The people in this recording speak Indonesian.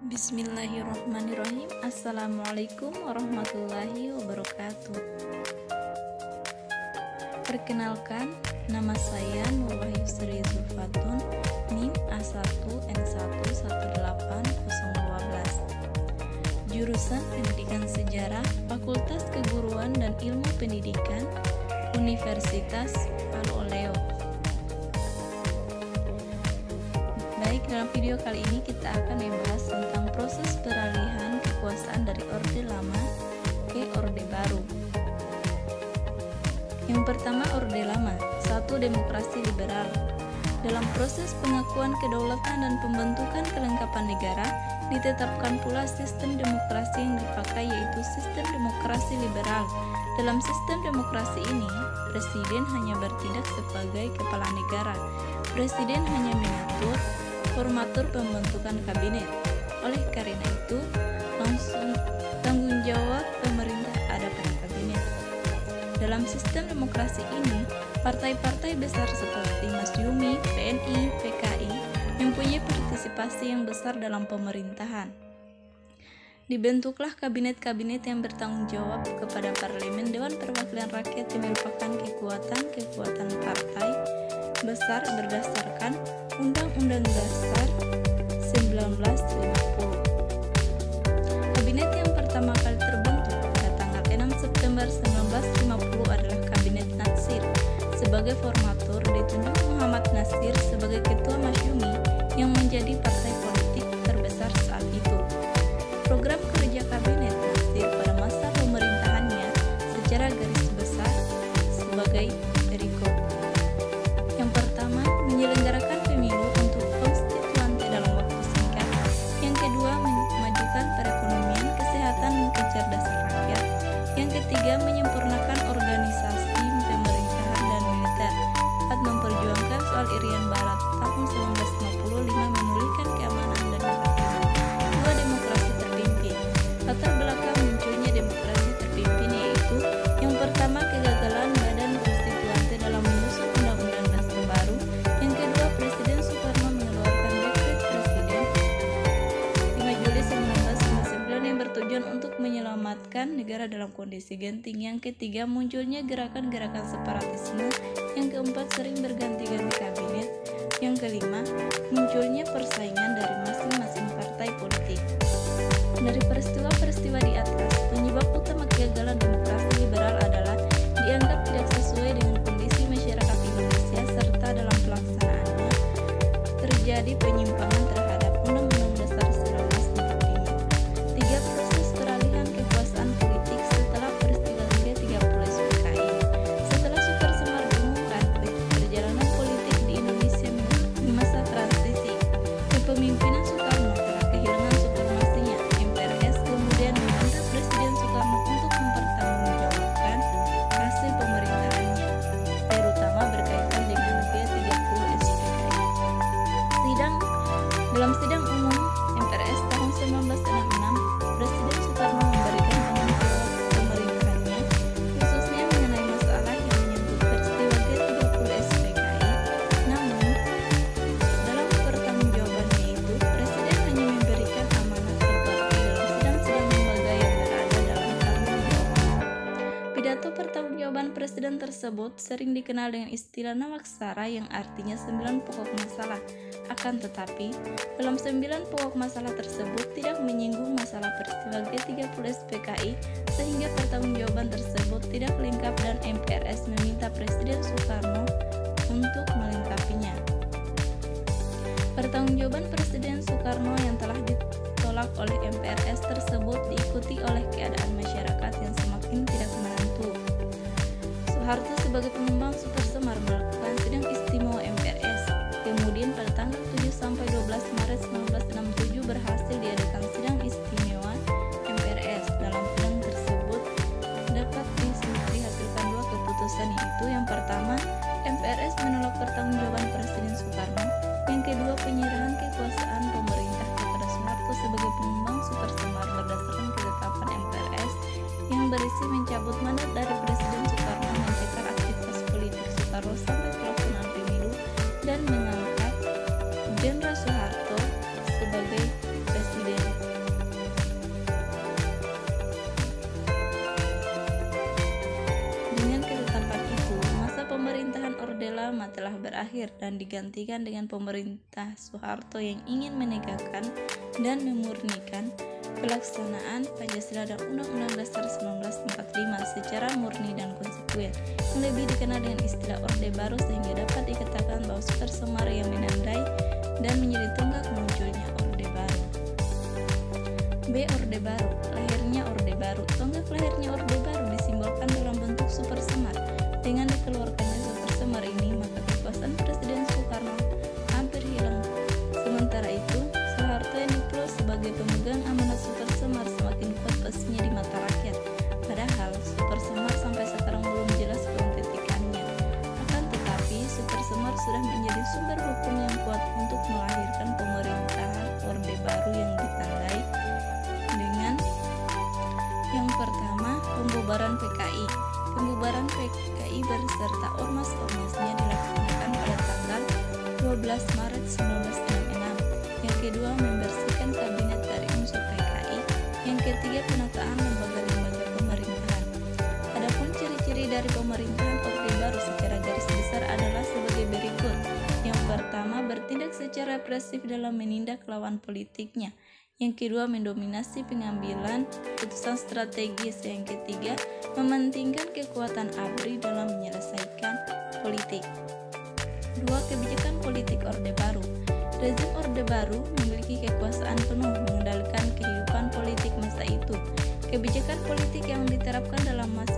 Bismillahirrahmanirrahim. Assalamualaikum warahmatullahi wabarakatuh. Perkenalkan, nama saya Nur Wahyusri Zulfatun, NIM A1N118012. Jurusan Pendidikan Sejarah, Fakultas Keguruan dan Ilmu Pendidikan, Universitas Palu Oleo. Baik, dalam video kali ini kita akan membahas tentang proses peralihan kekuasaan dari Orde Lama ke Orde Baru. Yang pertama, Orde Lama. 1. Demokrasi liberal. Dalam proses pengakuan kedaulatan dan pembentukan kelengkapan negara, ditetapkan pula sistem demokrasi yang dipakai, yaitu sistem demokrasi liberal. Dalam sistem demokrasi ini, presiden hanya bertindak sebagai kepala negara. Presiden hanya mengatur formatur pembentukan kabinet. Oleh karena itu, langsung tanggung jawab pemerintah ada pada kabinet. Dalam sistem demokrasi ini, partai-partai besar seperti Masyumi, PNI, PKI mempunyai partisipasi yang besar dalam pemerintahan. Dibentuklah kabinet-kabinet yang bertanggung jawab kepada parlemen, Dewan Perwakilan Rakyat yang merupakan kekuatan partai besar berdasarkan Undang-Undang Dasar 1950. Kabinet yang pertama kali terbentuk pada tanggal 6 September 1950 adalah Kabinet Natsir. Sebagai formatur ditunjuk Muhammad Natsir sebagai ketua Masyumi yang menjadi partai politik terbesar saat itu. Program kerja Kabinet Natsir pada masa pemerintahannya secara garis besar sebagai berikut. Yang pertama, menyelenggarakan pemilu untuk konstituante dalam waktu singkat. Yang kedua, memajukan perekonomian, kesehatan, dan kecerdasan rakyat. Yang ketiga, menyempurnakan organisasi pemerintahan dan militer. 4. Memperjuangkan soal Irian Barat tahun 1955, memulihkan keamanan dan ketertiban. 2. Demokrasi terpimpin. Latar belakang munculnya demokrasi terpimpin yaitu yang pertama, kegagalan Badan Konstituante dalam menyusun Undang-Undang Dasar Baru. Yang kedua, Presiden Soekarno mengeluarkan Dekret Presiden 5 Juli 1959 yang bertujuan untuk menyelamatkan negara dalam kondisi genting. Yang ketiga, munculnya gerakan-gerakan separatisme. Yang keempat, sering berganti-ganti kabinet. Yang kelima, munculnya persaingan dari masing-masing partai politik. Dari peristiwa-peristiwa di atas, penyebab utama kegagalan demokrasi liberal adalah dianggap tidak sesuai dengan kondisi masyarakat Indonesia serta dalam pelaksanaannya terjadi penyimpangan terhadap Undang-Undang Dasar 1945. 3. Proses peralihan kekuasaan politik setelah peristiwa G30 SPKI. Setelah Super Semar diumumkan, perjalanan politik di Indonesia di masa transisi, kepemimpinan Soekarno telah kehilangan supremasinya. MPRS kemudian meminta Presiden Soekarno untuk mempertanggungjawabkan hasil pemerintahannya, terutama berkaitan dengan G30 SPKI. Dalam sidang umum MPRS tahun 1966, Presiden Soekarno memberikan tanggung jawab pemerintahannya, khususnya mengenai masalah yang menyangkut peristiwa G30 SPKI. Namun, dalam pertanggungjawabannya itu, Presiden hanya memberikan amanat seperti dalam sidang-sidang lembaga yang berada dalam tanggung jawab. Pidato pertanggungjawaban Presiden tersebut sering dikenal dengan istilah Nawaksara yang artinya 9 pokok masalah. Akan tetapi, dalam 9 pokok masalah tersebut tidak menyinggung masalah peristiwa G30 SPKI, sehingga pertanggungjawaban tersebut tidak lengkap dan MPRS meminta Presiden Soekarno untuk melengkapinya. Pertanggungjawaban Presiden Soekarno yang telah ditolak oleh MPRS tersebut diikuti oleh keadaan masyarakat yang semakin tidak menentu. Soeharto sebagai pengembang Super Semar melakukan sidang istimewa MPRS. Kemudian pada tanggal 7 sampai 12 Maret 1967 berhasil diadakan sidang istimewa MPRS. Dalam sidang tersebut dapat dihasilkan 2 keputusan, yaitu yang pertama, MPRS menolak pertanggungjawaban Presiden Soekarno. Yang kedua, penyerahan kekuasaan pemerintah kepada Soeharto sebagai pengembang Super Semar berdasarkan ketetapan MPRS yang berisi mencabut mandat dari Presiden Soekarno, mencegah aktivitas politik Soekarno sampai pelaksanaan pemilu, dan mengangkat Jenderal Soeharto berakhir dan digantikan dengan pemerintah Soeharto yang ingin menegakkan dan memurnikan pelaksanaan Pancasila dan Undang-Undang Dasar 1945 secara murni dan konsekuen, yang lebih dikenal dengan istilah Orde Baru, sehingga dapat dikatakan bahwa Super Semar yang menandai dan menjadi tonggak munculnya Orde Baru. B. Orde Baru. Lahirnya Orde Baru. Tonggak lahirnya Orde Baru disimbolkan dalam bentuk Super Semar. Dengan dikeluarkannya Super Semar ini, maka kekuasaan Presiden Soekarno hampir hilang. Sementara itu, Soeharto yang diperoleh sebagai pemegang amanat Super Semar semakin kuat posisinya di mata rakyat. Padahal Super Semar sampai sekarang belum jelas keautentikannya. Akan tetapi, Super Semar sudah menjadi sumber hukum yang kuat untuk melahirkan pemerintahan Orde Baru yang ditandai dengan yang pertama, pembubaran PKI. Pembubaran PKI berserta ormas-ormasnya dilaksanakan pada tanggal 12 Maret 1966. Yang kedua, membersihkan kabinet dari unsur PKI. Yang ketiga, penataan lembaga-lembaga pemerintahan. Adapun ciri-ciri dari pemerintahan Orde Baru secara garis besar adalah sebagai berikut. Yang pertama, bertindak secara represif dalam menindak lawan politiknya. Yang kedua, mendominasi pengambilan keputusan strategis. Yang ketiga, mementingkan kekuatan ABRI dalam menyelesaikan politik. 2. Kebijakan politik Orde Baru. Rezim Orde Baru memiliki kekuasaan penuh mengendalikan kehidupan politik masa itu. Kebijakan politik yang diterapkan dalam masa